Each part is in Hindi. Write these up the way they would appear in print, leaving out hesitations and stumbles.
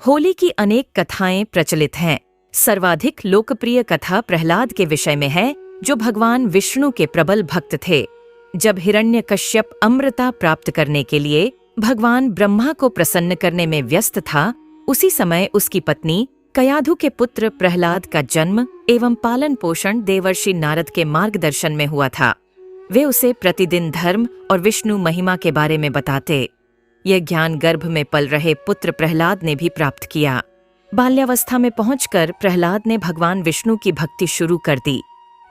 होली की अनेक कथाएं प्रचलित हैं। सर्वाधिक लोकप्रिय कथा प्रहलाद के विषय में है, जो भगवान विष्णु के प्रबल भक्त थे। जब हिरण्यकश्यप अमृता प्राप्त करने के लिए भगवान ब्रह्मा को प्रसन्न करने में व्यस्त था, उसी समय उसकी पत्नी कयाधु के पुत्र प्रहलाद का जन्म एवं पालन पोषण देवर्षि नारद के मार्गदर्शन में हुआ था। वे उसे प्रतिदिन धर्म और विष्णु महिमा के बारे में बताते। यह ज्ञान गर्भ में पल रहे पुत्र प्रहलाद ने भी प्राप्त किया। बाल्यावस्था में पहुंचकर प्रहलाद ने भगवान विष्णु की भक्ति शुरू कर दी।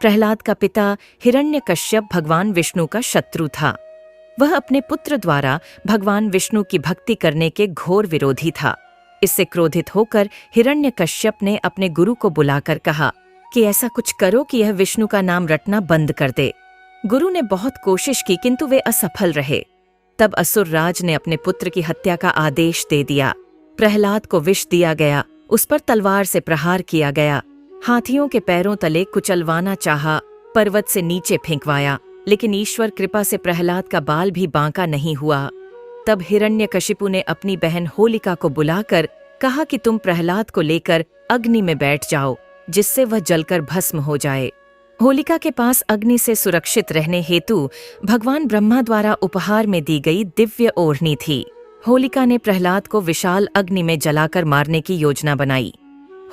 प्रहलाद का पिता हिरण्यकश्यप भगवान विष्णु का शत्रु था। वह अपने पुत्र द्वारा भगवान विष्णु की भक्ति करने के घोर विरोधी था। इससे क्रोधित होकर हिरण्यकश्यप ने अपने गुरु को बुलाकर कहा कि ऐसा कुछ करो कि यह विष्णु का नाम रटना बंद कर दे। गुरु ने बहुत कोशिश की, किंतु वे असफल रहे। तब असुर राज ने अपने पुत्र की हत्या का आदेश दे दिया। प्रहलाद को विष दिया गया, उस पर तलवार से प्रहार किया गया। हाथियों के पैरों तले कुचलवाना चाहा, पर्वत से नीचे फेंकवाया, लेकिन ईश्वर कृपा से प्रहलाद का बाल भी बांका नहीं हुआ। तब हिरण्यकशिपु ने अपनी बहन होलिका को बुलाकर कहा कि तुम प्रहलाद को लेकर अग्नि में बैठ जाओ, जिससे वह जलकर भस्म हो जाए। होलिका के पास अग्नि से सुरक्षित रहने हेतु भगवान ब्रह्मा द्वारा उपहार में दी गई दिव्य ओढ़नी थी। होलिका ने प्रहलाद को विशाल अग्नि में जलाकर मारने की योजना बनाई।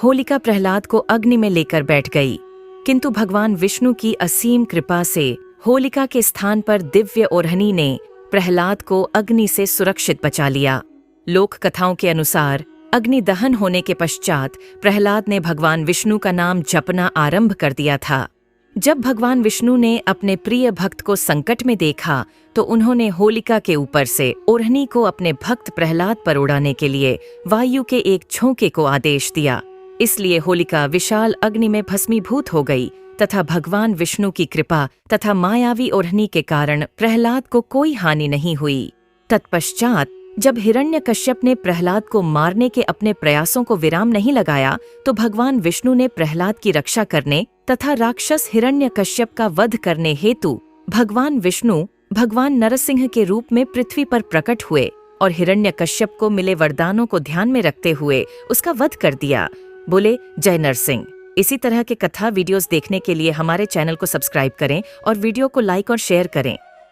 होलिका प्रहलाद को अग्नि में लेकर बैठ गई, किंतु भगवान विष्णु की असीम कृपा से होलिका के स्थान पर दिव्य ओढ़नी ने प्रहलाद को अग्नि से सुरक्षित बचा लिया। लोक कथाओं के अनुसार अग्नि दहन होने के पश्चात प्रहलाद ने भगवान विष्णु का नाम जपना आरंभ कर दिया था। जब भगवान विष्णु ने अपने प्रिय भक्त को संकट में देखा, तो उन्होंने होलिका के ऊपर से ओढ़नी को अपने भक्त प्रहलाद पर उड़ाने के लिए वायु के एक झोंके को आदेश दिया। इसलिए होलिका विशाल अग्नि में भस्मीभूत हो गई तथा भगवान विष्णु की कृपा तथा मायावी ओढ़नी के कारण प्रहलाद को कोई हानि नहीं हुई। तत्पश्चात जब हिरण्यकश्यप ने प्रहलाद को मारने के अपने प्रयासों को विराम नहीं लगाया, तो भगवान विष्णु ने प्रहलाद की रक्षा करने तथा राक्षस हिरण्यकश्यप का वध करने हेतु भगवान विष्णु भगवान नरसिंह के रूप में पृथ्वी पर प्रकट हुए और हिरण्यकश्यप को मिले वरदानों को ध्यान में रखते हुए उसका वध कर दिया। बोले जय नरसिंह। इसी तरह के कथा वीडियोस देखने के लिए हमारे चैनल को सब्सक्राइब करें और वीडियो को लाइक और शेयर करें।